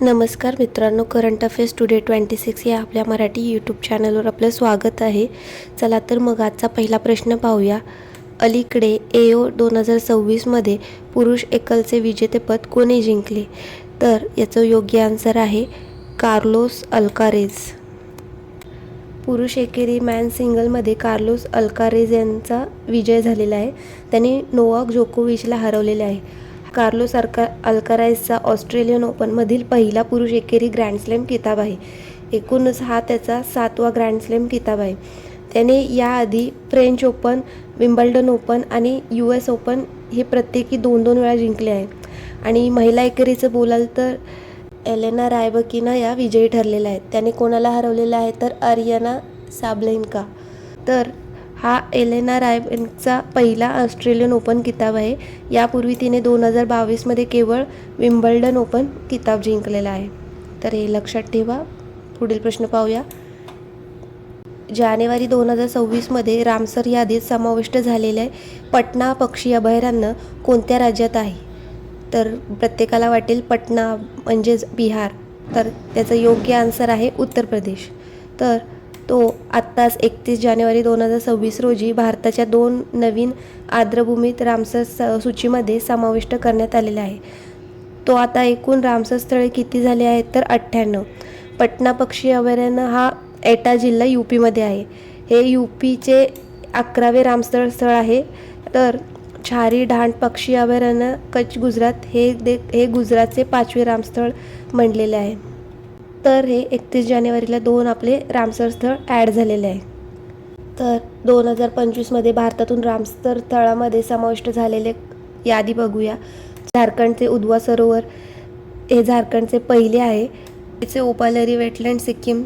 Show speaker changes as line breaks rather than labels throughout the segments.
नमस्कार मित्रांनो, current affairs today 26 या आपल्या मराठी यूट्यूब चॅनलवर आपलं स्वागत आहे. चला तर मग आजचा पहिला प्रश्न पाहूया. अलीकडे AO 2026मध्ये पुरुष एकलचे विजेतेपद कोणी जिंकले? तर याचं योग्य आन्सर आहे कार्लोस अल्कारेझ. पुरुष एकेरी मॅन सिंगलमध्ये कार्लोस अल्कारेझ यांचा विजय झालेला आहे. त्यांनी नोवाक जोकोविचला हरवलेले आहे. कार्लोस अल्काराझचा ऑस्ट्रेलियन ओपनमधील पहिला पुरुष एकेरी ग्रँडस्लॅम किताब आहे. एकूणच हा त्याचा 7वा ग्रँडस्लॅम किताब आहे. त्याने याआधी फ्रेंच ओपन, विम्बल्डन ओपन आणि US ओपन हे प्रत्येकी 2-2 वेळा जिंकले आहे. आणि महिला एकेरीचं बोलाल तर एलेना रायबकिना या विजयी ठरलेल्या आहेत. त्याने कोणाला हरवलेलं आहे तर आरियाना साबलेन्का. तर हा एलेना रायबकिनाचा पहिला ऑस्ट्रेलियन ओपन किताब आहे. यापूर्वी तिने 2022मध्ये केवळ विम्बल्डन ओपन किताब जिंकलेला आहे. तर हे लक्षात ठेवा. पुढील प्रश्न पाहूया. जानेवारी 2026मध्ये रामसर यादीत समाविष्ट झालेले पटना पक्षी अभयारण्य कोणत्या राज्यात आहे? तर प्रत्येकाला वाटेल पटना म्हणजेच बिहार. तर त्याचं योग्य आन्सर आहे उत्तर प्रदेश. तर तो आत्ताच 31 जानेवारी 2026 रोजी भारताच्या 2 नवीन आर्द्रभूमीत रामसर सूचीमध्ये समाविष्ट करण्यात आलेला आहे. तो आता एकूण रामसर स्थळे किती झाले आहेत तर 98. पटना पक्षी अभयारण्य हा एटा जिल्हा UPमध्ये आहे. हे UPचे 11वे रामसर स्थळ आहे. तर छारी ढांड पक्षी अभयारण्य कच्छ गुजरात हे गुजरातचे 5वे रामस्थळ म्हणलेले आहे. तर हे 31 जानेवारीला 2 आपले रामसर स्थळ ॲड झालेले आहे. तर 2025मध्ये भारतातून रामसर स्थळामध्ये समाविष्ट झालेले यादी बघूया. झारखंडचे उधवा सरोवर हे झारखंडचे पहिले आहे. तिचे ओपालरी वेटलँड सिक्कीम,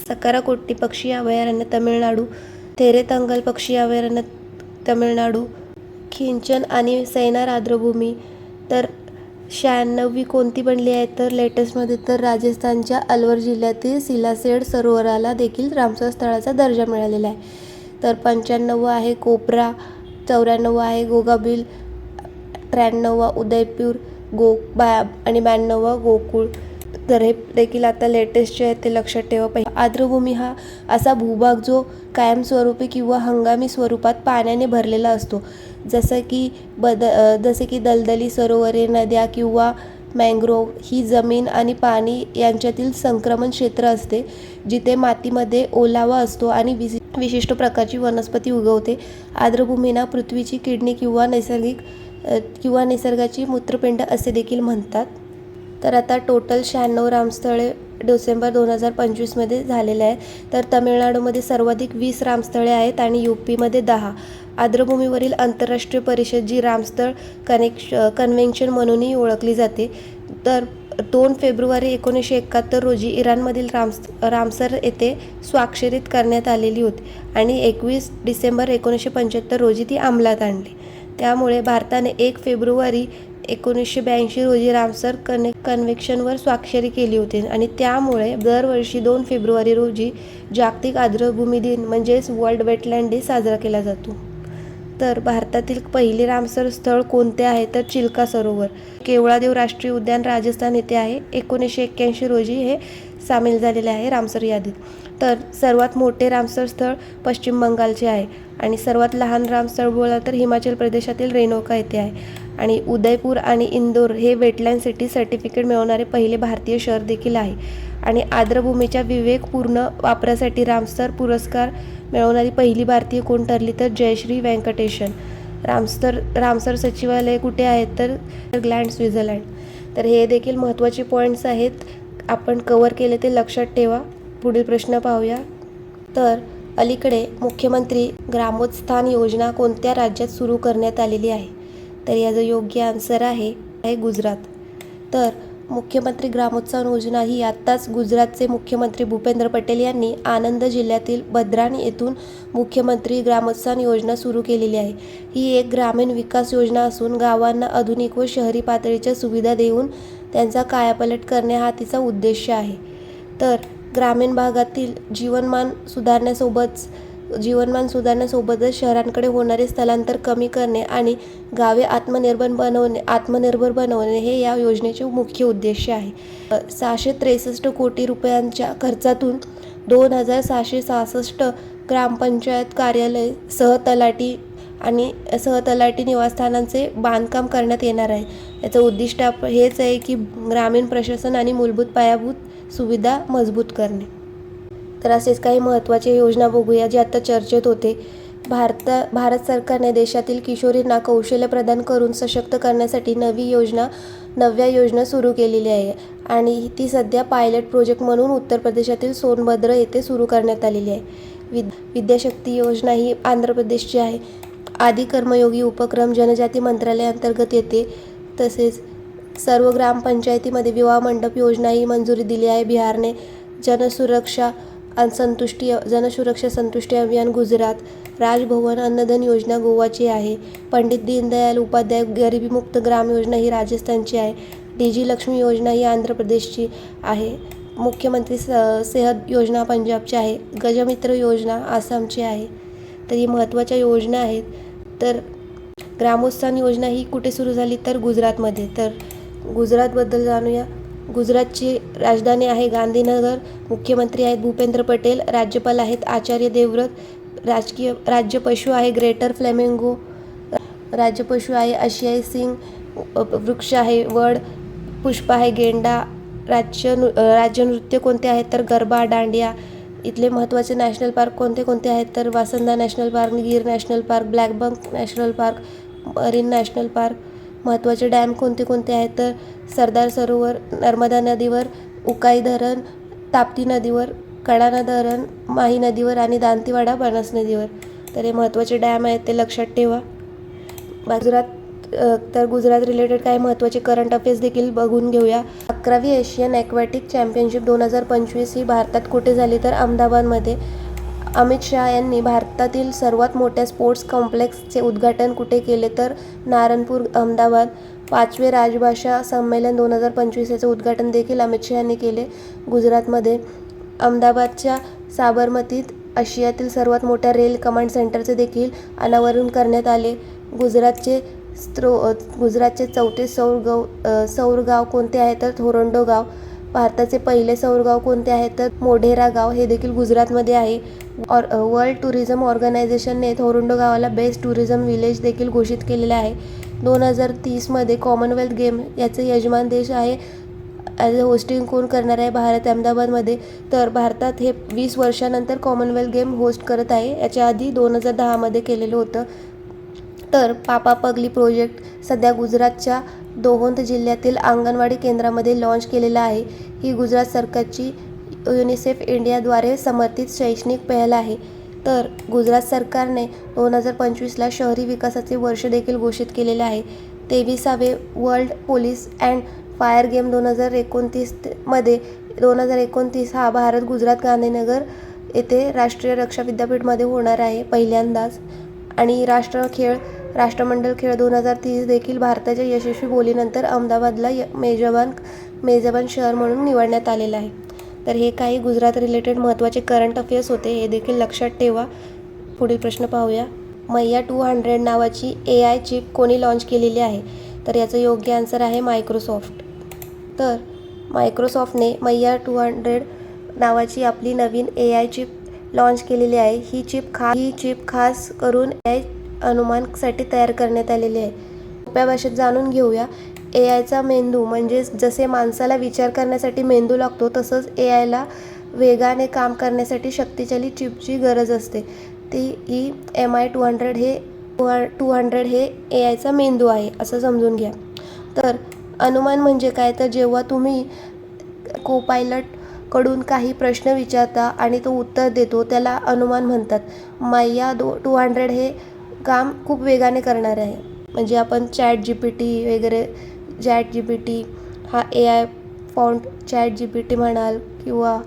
सकाराकोट्टी पक्षी अभयारण्य तमिळनाडू, थेरेतंगल पक्षी अभयारण्य तमिळनाडू, खिंचन आणि सैनार आर्द्रभूमी. तर 96वी कोणती बनली आहे तर लेटेस्टमध्ये तर राजस्थानच्या अलवर जिल्ह्यातील सिलासेड सरोवराला देखील रामसर स्थळाचा दर्जा मिळालेला आहे. तर 95 आहे कोपरा, 94 आहे गोगाबिल, 93 उदयपूर आणि 92 गोकुळ. तर हे देखील आता लेटेस्टचे आहे, ते लक्षात ठेवा. आर्द्रभूमी हा असा भूभाग जो कायमस्वरूपी किंवा हंगामी स्वरूपात पाण्याने भरलेला असतो, जसे की दलदली सरोवरे, नद्या किंवा मॅंग्रोव्ह. ही जमीन आणि पाणी यांच्यातील संक्रमण क्षेत्र असते, जिथे मातीमध्ये ओलावा असतो आणि विशिष्ट प्रकारची वनस्पती उगवते. आर्द्रभूमींना पृथ्वीची किडनी किंवा निसर्गाची मूत्रपिंड असे देखील म्हणतात. तर आता टोटल 96 रामस्थळे डिसेंबर 2025मध्ये झालेले आहे. तर तमिळनाडूमध्ये सर्वाधिक 20 रामस्थळे आहेत आणि UPमध्ये 10. आर्द्रभूमीवरील आंतरराष्ट्रीय परिषद जी रामस्थळ कन्व्हेन्शन म्हणूनही ओळखली जाते. तर 2 फेब्रुवारी 1971 रोजी इराणमधील रामसर येथे स्वाक्षरित करण्यात आलेली होती आणि 21 डिसेंबर 1975 रोजी ती अंमलात आणली. त्यामुळे भारताने 1 फेब्रुवारी 1982 रोजी रामसर कन्व्हेन्शनवर स्वाक्षरी केली होती आणि त्यामुळे दरवर्षी 2 फेब्रुवारी रोजी जागतिक आर्द्रभूमी दिन म्हणजेच वर्ल्ड वेटलँड डे साजरा केला जातो. तर भारतातील पहिले रामसर स्थळ कोणते आहे तर चिल्का सरोवर, केवळादेव राष्ट्रीय उद्यान राजस्थान येथे आहे. 1981 रोजी हे सामील झालेले आहे रामसर यादीत. तर सर्वात मोठे रामसर स्थळ पश्चिम बंगालचे आहे आणि सर्वात लहान रामस्थळ बोलला तर हिमाचल प्रदेशातील रेणुका येथे आहे. आणि उदयपूर आणि इंदोर हे वेटलँड सिटी सर्टिफिकेट मिळवणारे पहिले भारतीय शहर देखील आहे. आणि आर्द्रभूमीच्या विवेकपूर्ण वापरासाठी रामसर पुरस्कार मिळवणारी पहिली भारतीय कोण ठरली तर जयश्री व्यंकटेशन. रामसर सचिवालय कुठे आहे तर ग्लँड, स्वित्झर्लंड. तर हे देखील महत्त्वाचे पॉईंट्स आहेत, आपण कव्हर केले ते लक्षात ठेवा. पुढील प्रश्न पाहूया. तर अलीकडे मुख्यमंत्री ग्रामोत्थान योजना कोणत्या राज्यात सुरू करण्यात आलेली आहे? तर याचं योग्य आन्सर आहे गुजरात. तर मुख्यमंत्री ग्रामोत्थान योजना ही आत्ताच गुजरातचे मुख्यमंत्री भूपेंद्र पटेल यांनी आनंद जिल्ह्यातील बद्राणी येथून मुख्यमंत्री ग्रामोत्थान योजना सुरू केलेली आहे. ही एक ग्रामीण विकास योजना असून गावांना आधुनिक व शहरी पातळीच्या सुविधा देऊन त्यांचा कायापालट करणे हा तिचा उद्देश आहे. तर ग्रामीण भागातील जीवनमान सुधारण्यासोबतच जीवनमान सुधारण्यासोबतच शहरांकडे होणारे स्थलांतर कमी करणे आणि गावे आत्मनिर्भर बनवणे हे या योजनेचे मुख्य उद्देश आहे. 663 कोटी रुपयांच्या खर्चातून 2666 ग्रामपंचायत कार्यालय, सहतलाठी निवासस्थानांचे बांधकाम करण्यात येणार आहे. याचं उद्दिष्ट हेच आहे की ग्रामीण प्रशासन आणि मूलभूत पायाभूत सुविधा मजबूत करणे. तर असेच काही महत्त्वाच्या योजना बघूया जे आता चर्चेत होते. भारत सरकारने देशातील किशोरींना कौशल्य प्रदान करून सशक्त करण्यासाठी नव्या योजना सुरू केलेली आहे आणि ती सध्या पायलट प्रोजेक्ट म्हणून उत्तर प्रदेशातील सोनभद्र येथे सुरू करण्यात आलेली आहे. विद्याशक्ती योजना ही आंध्र प्रदेशची आहे. आदी कर्मयोगी उपक्रम जनजाती मंत्रालयाअंतर्गत येते. तसेच सर्व ग्रामपंचायतीमध्ये विवाह मंडप योजना ही मंजुरी दिली आहे बिहारने. जनसुरक्षा संतुष्टी अभियान गुजरात. राजभवन अन्नधन योजना गोवाची आहे. पंडित दीनदयाल उपाध्याय गरिबीमुक्त ग्राम योजना ही राजस्थानची आहे. डिजिलक्ष्मी योजना ही आंध्र प्रदेशची आहे. मुख्यमंत्री सेहत योजना पंजाबची आहे. गजमित्र योजना आसामची आहे. तर ही महत्त्वाच्या योजना आहेत. तर ग्रामोत्थान योजना ही कुठे सुरू झाली तर गुजरातमध्ये. तर गुजरातबद्दल जाणूया. गुजरातची राजधानी आहे गांधीनगर. मुख्यमंत्री आहेत भूपेंद्र पटेल. राज्यपाल आहेत आचार्य देवव्रत. राज्य पशु आहे ग्रेटर फ्लेमिंगो. राज्य पशु आहे आशियाई सिंह. वृक्ष आहे वड. पुष्प आहे गेंडा. राज्य नृत्य कोणते आहेत तर गरबा, दांडिया. इथले महत्त्वाचे नॅशनल पार्क कोणते आहेत तर वासंदा national park, Gir national park, black buck national park, marine national park. महत्त्वाचे डॅम कोणते आहेत तर सरदार सरोवर नर्मदा नदीवर, उकाई धरण ताप्ती नदीवर, कडाणा धरण माही नदीवर आणि दांतीवाडा बनस नदीवर. तर हे महत्त्वाचे डॅम आहेत ते लक्षात ठेवा. गुजरात रिलेटेड काही महत्त्वाचे करंट अफेअर्स देखील बघून घेऊया. 11वी एशियन ॲक्वॅटिक चॅम्पियनशिप 2025 ही भारतात कुठे झाली तर अहमदाबादमध्ये. अमित शहा यांनी भारतातील सर्वात मोठ्या स्पोर्ट्स कॉम्प्लेक्सचे उद्घाटन कुठे केले तर नारणपूर, अहमदाबाद. 5वे राजभाषा संमेलन 2025 याचं उद्घाटन देखील अमित शहा यांनी केले गुजरातमध्ये. अहमदाबादच्या साबरमतीत आशियातील सर्वात मोठ्या रेल कमांड सेंटरचे देखील अनावरण करण्यात आले. गुजरातचे चौथे सौर गाव कोणते आहे तर थोरंडो गाव. भारताचे पहिले सौर गाव कोणते आहे तर मोढेरा गाव. हे देखील गुजरातमध्ये आहे. वर्ल्ड टुरिझम ऑर्गनायझेशनने थोरंडो गावाला बेस्ट टुरिझम विलेज देखील घोषित केलेले आहे. 2030मध्ये कॉमनवेल्थ गेम याचे यजमान देश आहे. ॲज अ होस्टिंग कोण करणार आहे भारत अहमदाबादमध्ये. तर भारतात हे 20 वर्षानंतर कॉमनवेल्थ गेम होस्ट करत आहे. याच्या आधी 2010मध्ये केलेलं होतं. तर पापा पगली प्रोजेक्ट सध्या गुजरातच्या दोहोंत जिल्ह्यातील अंगणवाडी केंद्रामध्ये लॉन्च केलेला आहे. ही गुजरात सरकारची युनिसेफ इंडियाद्वारे समर्थित शैक्षणिक पहल आहे. तर गुजरात सरकारने 2025ला शहरी विकासाचे वर्ष देखील घोषित केलेले आहे. 23वे world police and fire game 2029 हा भारत गुजरात गांधीनगर येथे राष्ट्रीय रक्षा विद्यापीठमध्ये होणार आहे पहिल्यांदाच. आणि राष्ट्रमंडळ खेळ 2030 देखील भारताच्या यशस्वी बोलीनंतर अहमदाबादला मेजबान शहर म्हणून निवडण्यात आलेलं आहे. तर हे काही गुजरात रिलेटेड महत्त्वाचे करंट अफेअर्स होते. हे देखील लक्षात ठेवा. पुढील प्रश्न पाहूया. मैया 200 नावाची AI चिप कोणी लॉन्च केलेली आहे तर याचं योग्य आन्सर आहे मायक्रोसॉफ्ट. तर मायक्रोसॉफ्टने मैया 200 नावाची आपली नवीन AI चिप लॉन्च केलेली आहे. ही चिप खास करून AI अनुमानासाठी तयार करण्यात आलेली आहे. सोप्या भाषेत जाणून घेऊया. AIचा मेंदू म्हणजे जसे माणसाला विचार करण्यासाठी मेंदू लागतो तसंच AIला वेगाने काम करण्यासाठी शक्तिशाली चिपची गरज असते. ही MI200 हे AIचा मेंदू आहे असं समजून घ्या. तर अनुमान म्हणजे काय तर जेव्हा तुम्ही कोपायलट कडून काही प्रश्न विचारता आणि तो उत्तर देतो त्याला अनुमान म्हणतात. मैया 200 हे काम खूप वेगाने करणार आहे. म्हणजे आपण ChatGPT वगैरे ChatGPT हा AI फॉन्ट ChatGPT म्हणाल किंवा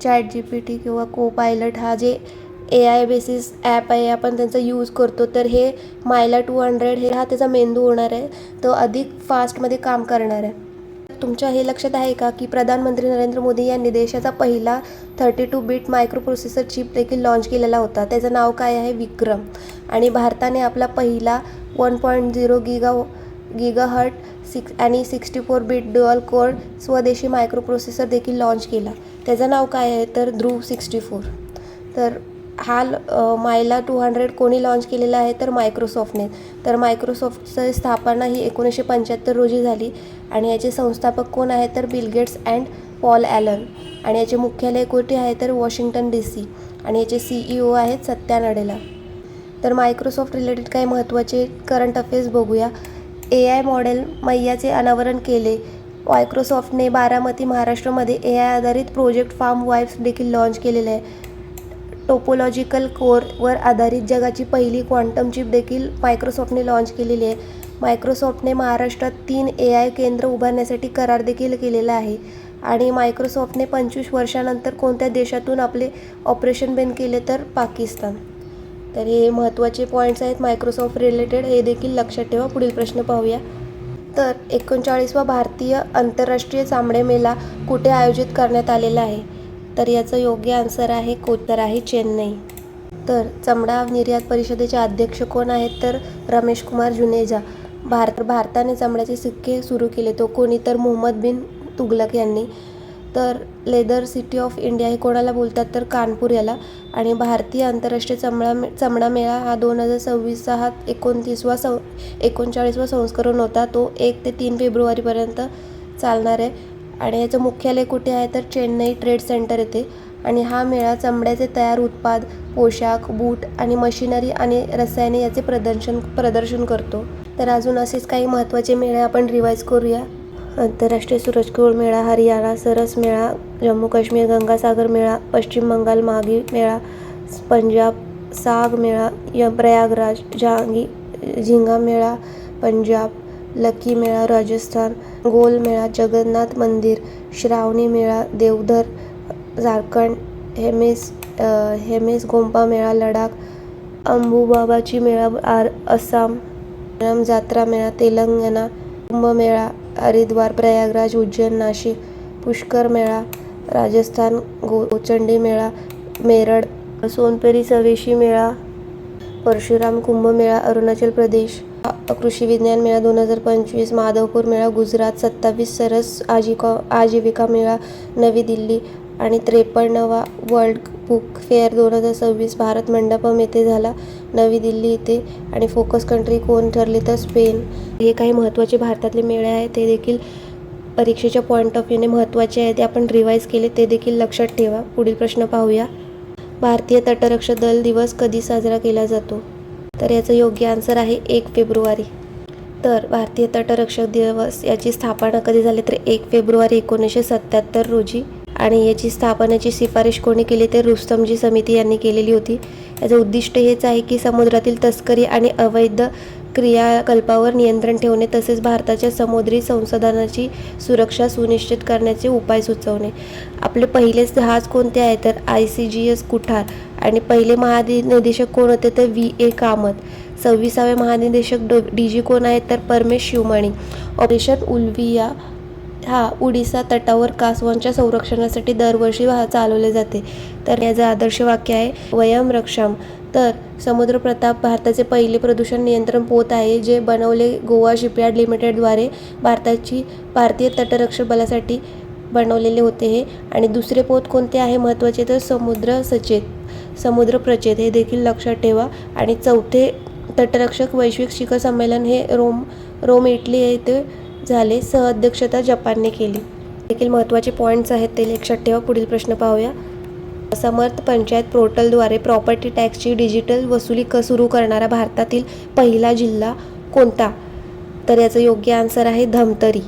ChatGPT किंवा कोपायलट हा जे AI बेसिस ॲप आहे आपण त्यांचा यूज करतो. तर हे मैया 200 हा त्याचा मेंदू होणार आहे. तो अधिक फास्टमध्ये काम करणार आहे. तुमच्या हे लक्षात आहे का की प्रधानमंत्री नरेंद्र मोदी यांनी देशाचा पहिला 32 बिट मायक्रो प्रोसेसर चिप देखील लॉन्च केलेला होता. त्याचं नाव काय आहे? विक्रम. आणि भारताने आपला पहिला 1.0 गिगाहर्ट आणि 64 बिट ड्युअल कोर स्वदेशी मायक्रो प्रोसेसर देखील लॉन्च केला. त्याचं नाव काय आहे? तर ध्रुव 64. तर हा मायला 200 कोणी लॉन्च केलेला आहे? तर मायक्रोसॉफ्टने. तर मायक्रोसॉफ्टची स्थापना ही 1975 रोजी झाली आणि याचे संस्थापक कोण आहेत? तर Bill Gates and Paul Allen. आणि याचे मुख्यालय कुठे आहे? तर वॉशिंग्टन DC. आणि याचे CEO आहेत सत्या नडेला. तर मायक्रोसॉफ्ट रिलेटेड काही महत्त्वाचे करंट अफेअर्स बघूया. AI मॉडेल मैयाचे अनावरण केले. मायक्रोसॉफ्टने बारामती महाराष्ट्रामध्ये AI आधारित प्रोजेक्ट फार्म वाईफ्स देखील लॉन्च केलेले आहे. टोपोलॉजिकल कोअरवर आधारित जगाची पहिली क्वांटम चिप देखील मायक्रोसॉफ्टने लॉन्च केलेली आहे. मायक्रोसॉफ्टने महाराष्ट्रात 3 AI केंद्र उभारण्यासाठी करार देखील केलेला आहे. आणि मायक्रोसॉफ्टने 25 वर्षानंतर कोणत्या देशातून आपले ऑपरेशन बंद केले? तर पाकिस्तान. तर हे महत्त्वाचे पॉईंट्स आहेत मायक्रोसॉफ्ट रिलेटेड, हे देखील लक्षात ठेवा. पुढील प्रश्न पाहूया. तर 39वा भारतीय आंतरराष्ट्रीय चामडे मेळा कुठे आयोजित करण्यात आलेला आहे? तर याचं योग्य आन्सर आहे उत्तर आहे चेन्नई. तर चमडा निर्यात परिषदेचे अध्यक्ष कोण आहेत? तर रमेश कुमार जुनेजा. भारताने चमड्याचे सिक्के सुरू केले तो कोणी? तर मोहम्मद बिन तुगलक यांनी. तर लेदर सिटी ऑफ इंडिया हे कोणाला बोलतात? तर कानपूर याला. आणि भारतीय आंतरराष्ट्रीय चमडा मेळा हा 2026चा हा 39वा संस्करण होता. तो 1 ते 3 फेब्रुवारीपर्यंत चालणार आहे. आणि याचं मुख्यालय कुठे आहे? तर चेन्नई ट्रेड सेंटर येथे. आणि हा मेळा चमड्याचे तयार उत्पाद, पोशाख, बूट आणि मशिनरी आणि रसायने याचे प्रदर्शन करतो. तर अजून असेच काही महत्त्वाचे मेळे आपण रिवाईज करूया. आंतरराष्ट्रीय सूरजकुंड मेळा, हरियाणा सरस मेळा, जम्मू काश्मीर गंगासागर मेळा, पश्चिम बंगाल माघी मेळा, पंजाब साग मेळा, प्रयागराज झिंगा मेळा, पंजाब लकी मेळा, राजस्थान गोल मेळा, जगन्नाथ मंदिर, श्रावणी मेळा, देवधर झारखंड, हेमेस गोंपा मेळा, लडाख, अंबुबाबाची मेळा, आसाम, जात्रा मेळा, तेलंगणा, कुंभमेळा, हरिद्वार, प्रयागराज, उज्जैन, नाशिक, पुष्कर मेळा, राजस्थान गोचंडी मेळा, मेरठ, सोनपेरी सवेशी मेळा, परशुराम कुंभ मेळा, अरुणाचल प्रदेश, कृषी विज्ञान मेळा 2025, माधवपूर मेळा, गुजरात, 27 सरस आजीविका मेळा, नवी दिल्ली. आणि 53वा world book fair 2026 Bharat Mandapam येथे झाला, नवी दिल्ली येथे. आणि फोकस कंट्री कोण ठरली? तर स्पेन. हे काही महत्त्वाचे भारतातले मेळे आहेत, ते देखील परीक्षेच्या पॉईंट ऑफ व्ह्यूने महत्त्वाचे आहेत, ते आपण रिवाईज केले, ते देखील लक्षात ठेवा. पुढील प्रश्न पाहूया. भारतीय तटरक्षक दल दिवस कधी साजरा केला जातो? तर याचं योग्य आन्सर आहे 1 फेब्रुवारी. तर भारतीय तटरक्षक दिवस याची स्थापना कधी झाली? तर 1 फेब्रुवारी 1977 रोजी. आणि याची स्थापनेची शिफारस कोणी केली? तर रुस्तमजी समिती यांनी केलेली होती. याचं उद्दिष्ट हेच आहे की समुद्रातील तस्करी आणि अवैध क्रियाकलापावर नियंत्रण ठेवणे, तसेच भारताच्या समुद्री संसाधनाची सुरक्षा सुनिश्चित करण्याचे उपाय सुचवणे. आपले पहिले जहाज कोणते आहे? तर ICGS कुठार. आणि पहिले महानिदेशक कोण होते? तर VA कामत. 26वे महानिदेशक DG कोण आहेत? तर परमेश शिवमणी. ऑपरेशन उल्विया हा उडीसा तटावर कासवांच्या संरक्षणासाठी दरवर्षी चालवले जाते. तर याचं आदर्श वाक्य आहे वयम रक्षाम. तर समुद्र प्रताप भारताचे पहिले प्रदूषण नियंत्रण पोत आहे, जे बनवले गोवा शिपयार्ड लिमिटेडद्वारे भारतीय तटरक्षक बलासाठी बनवलेले होते हे. आणि दुसरे पोत कोणते आहे महत्त्वाचे? तर समुद्र प्रचेत, हे देखील लक्षात ठेवा. आणि चौथे तटरक्षक वैश्विक शिखर संमेलन हे रोम इटली येथे झाले, सहअध्यक्षता जपानने केली. देखील महत्त्वाचे पॉईंट्स आहेत, ते लक्षात ठेवा. पुढील प्रश्न पाहूया. समर्थ पंचायत पोर्टलद्वारे प्रॉपर्टी टॅक्सची डिजिटल वसुली सुरू करणारा भारतातील पहिला जिल्हा कोणता? तर याचं योग्य आन्सर आहे धमतरी.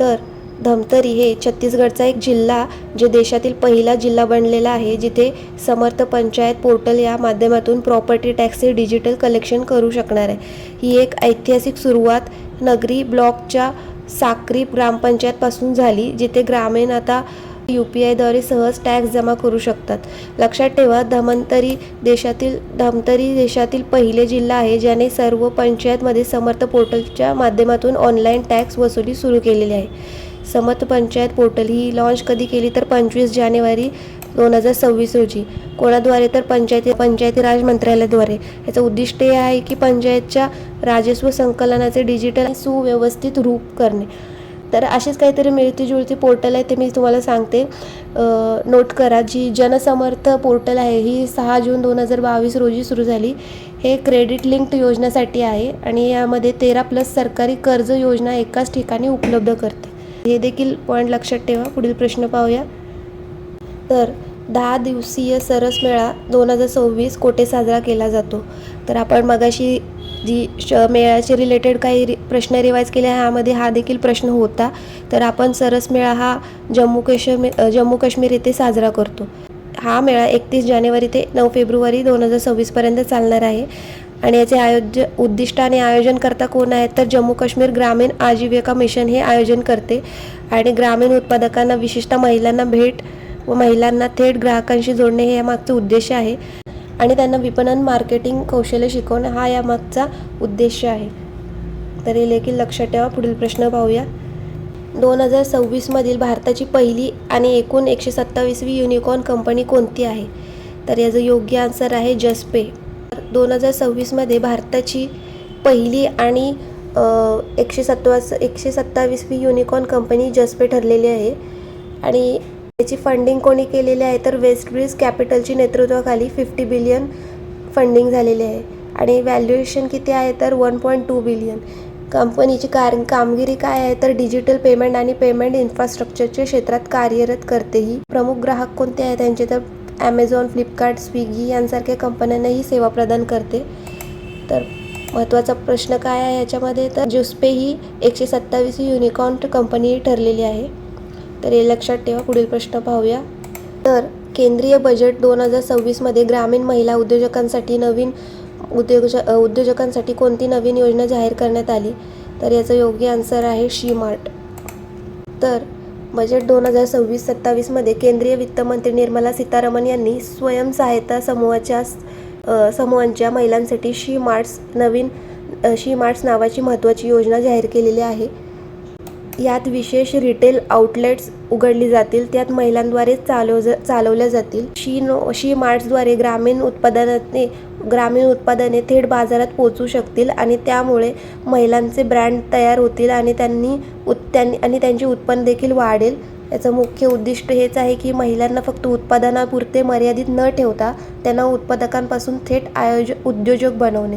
तर धमतरी हे छत्तीसगडचा एक जिल्हा जे देशातील पहिला जिल्हा बनलेला आहे, जिथे समर्थ पंचायत पोर्टल या माध्यमातून प्रॉपर्टी टॅक्सचे डिजिटल कलेक्शन करू शकणार आहे. ही एक ऐतिहासिक सुरुवात नगरी ब्लॉकच्या साक्री ग्रामपंचायतपासून झाली, जिथे ग्रामीण आता UPIद्वारे सहज टॅक्स जमा करू शकतात. लक्षात ठेवा, धमंतरी देशातील पहिले जिल्हा आहे ज्याने सर्व पंचायतमध्ये समर्थ पोर्टलच्या माध्यमातून ऑनलाईन टॅक्स वसुली सुरू केलेली आहे. समर्थ पंचायत पोर्टल ही लॉन्च कधी केली तर 25 जानेवारी 2026 रोजी. कोणाद्वारे तर पंचायती राज मंत्रालयाद्वारे. याचं उद्दिष्ट हे आहे की पंचायतच्या राजस्व संकलनाचे डिजिटल सुव्यवस्थित रूप करणे. तर अशीच काहीतरी मिळती-जुळती पोर्टल आहे, ते मी तुम्हाला सांगते. नोट करा. जी जनसमर्थ पोर्टल आहे ही 6 जून 2022 रोजी सुरू झाली. हे क्रेडिट लिंक्ड योजनेसाठी आहे आणि यामध्ये 13+ सरकारी कर्ज योजना एकाच ठिकाणी उपलब्ध करते. हे देखील पॉईंट लक्षात ठेवा. पुढील प्रश्न पाहूया. तर 10 दिवसीय सरस मेळा 2026 कोठे साजरा केला जातो? तर आपण मगाशी जी मेळ्याचे रिलेटेड काही प्रश्न रिवाईज केले, ह्यामध्ये हा देखील प्रश्न होता. तर आपण सरस मेळा हा जम्मू काश्मीर येथे साजरा करतो. हा मेळा 31 जानेवारी ते 9 फेब्रुवारी 2026 पर्यंत चालणार आहे आणि याचे उद्दिष्ट आणि आयोजनकर्ता कोण आहेत तर जम्मू काश्मीर ग्रामीण आजीविका मिशन हे आयोजन करते. आणि ग्रामीण उत्पादकांना, विशेषतः महिलांना भेट व महिलांना थेट ग्राहकांशी जोडणे हे यामागचा उद्देश आहे आणि त्यांना विपणन मार्केटिंग कौशल्य शिकवणे हा यामागचा उद्देश आहे. तर हे देखील लक्षात ठेवा. पुढील प्रश्न पाहूया. 2026 मधील भारताची पहिली आणि एकूण 127वी युनिकॉर्न कंपनी कोणती आहे? तर याचं योग्य आन्सर आहे जस्पे. 2026 मध्ये भारताची पहिली आणि 127वी युनिकॉर्न कंपनी जस्पे ठरलेली आहे आणि याची फंडिंग कोणी केलेली आहे तर वेस्टब्रिज कॅपिटलची नेतृत्वाखाली 50 बिलियन फंडिंग झालेली आहे आणि व्हॅल्युएशन किती आहे तर 1.2 बिलियन. कंपनीची कामगिरी काय आहे तर डिजिटल पेमेंट आणि पेमेंट इन्फ्रास्ट्रक्चरच्या क्षेत्रात कार्यरत करते. ही प्रमुख ग्राहक कोणते आहेत त्यांचे तर ॲमेझॉन, फ्लिपकार्ट, स्विगी यांसारख्या कंपन्यांना ही सेवा प्रदान करते. तर महत्त्वाचा प्रश्न काय आहे याच्यामध्ये तर जस्पे ही 127वी युनिकॉर्न कंपनी ठरलेली आहे. तर हे लक्षात ठेवा. पुढील प्रश्न पाहूया. तर केंद्रीय बजेट 2026 मध्ये ग्रामीण महिला उद्योजकांसाठी कोणती नवीन योजना जाहीर करण्यात आली? तर याचं योग्य आन्सर आहे शी मार्ट. तर बजेट 2026-27 मध्ये केंद्रीय वित्तमंत्री निर्मला सीतारामन यांनी स्वयंसहायता समूहांच्या महिलांसाठी शी मार्ट्स नावाची महत्त्वाची योजना जाहीर केलेली आहे. यात विशेष रिटेल आउटलेट्स उघडली जातील, त्यात महिलांद्वारे चालवल्या जातील. शी मार्ट्सद्वारे ग्रामीण उत्पादने थेट बाजारात पोहोचू शकतील आणि त्यामुळे महिलांचे ब्रँड तयार होतील आणि त्यांचे उत्पन्न देखील वाढेल. याचं मुख्य उद्दिष्ट हेच आहे की महिलांना फक्त उत्पादनापुरते मर्यादित न ठेवता त्यांना उत्पादकांपासून थेट उद्योजक बनवणे.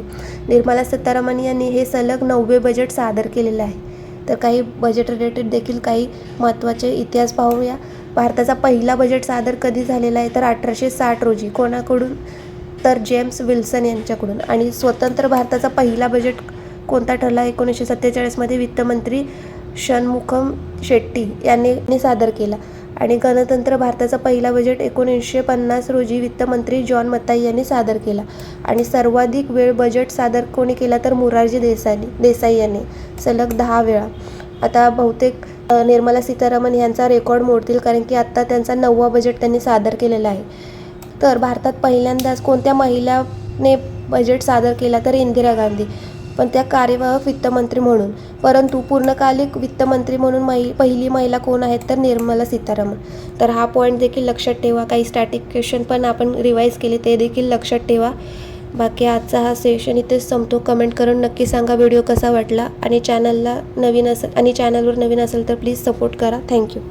निर्मला सीतारामन यांनी हे सलग 9वे बजेट सादर केलेले आहे. तर काही बजेट रिलेटेड देखील काही महत्त्वाचे इतिहास पाहूया. भारताचा पहिला बजेट सादर कधी झालेला आहे तर 1860 रोजी. कोणाकडून तर जेम्स विल्सन यांच्याकडून. आणि स्वतंत्र भारताचा पहिला बजेट कोणता ठरला? 1947 मध्ये वित्तमंत्री षण्मुखम शेट्टी यांनी सादर केला. आणि गणतंत्र भारताचा पहिला बजेट 1950 रोजी वित्तमंत्री जॉन मताई यांनी सादर केला. आणि सर्वाधिक वेळ बजेट सादर कोणी केला तर मोरारजी देसाई यांनी सलग 10 वेळा. आता बहुतेक निर्मला सीतारामन यांचा रेकॉर्ड मोडतील कारण की आत्ता त्यांचा 9वा बजेट त्यांनी सादर केलेला आहे. तर भारतात पहिल्यांदाच कोणत्या महिलाने बजेट सादर केला तर इंदिरा गांधी, पण त्या कार्यवाहक वित्तमंत्री म्हणून. परंतु पूर्णकालिक वित्तमंत्री म्हणून पहिली महिला कोण आहेत तर निर्मला सीतारामन. तर हा पॉईंट देखील लक्षात ठेवा. काही स्टॅटिक क्वेश्चन पण आपण रिवाईज केले, ते देखील लक्षात ठेवा. बाकी आजचा हा सेशन इथेच संपतो. कमेंट करून नक्की सांगा व्हिडिओ कसा वाटला आणि चॅनलवर नवीन असेल तर प्लीज सपोर्ट करा. थँक्यू.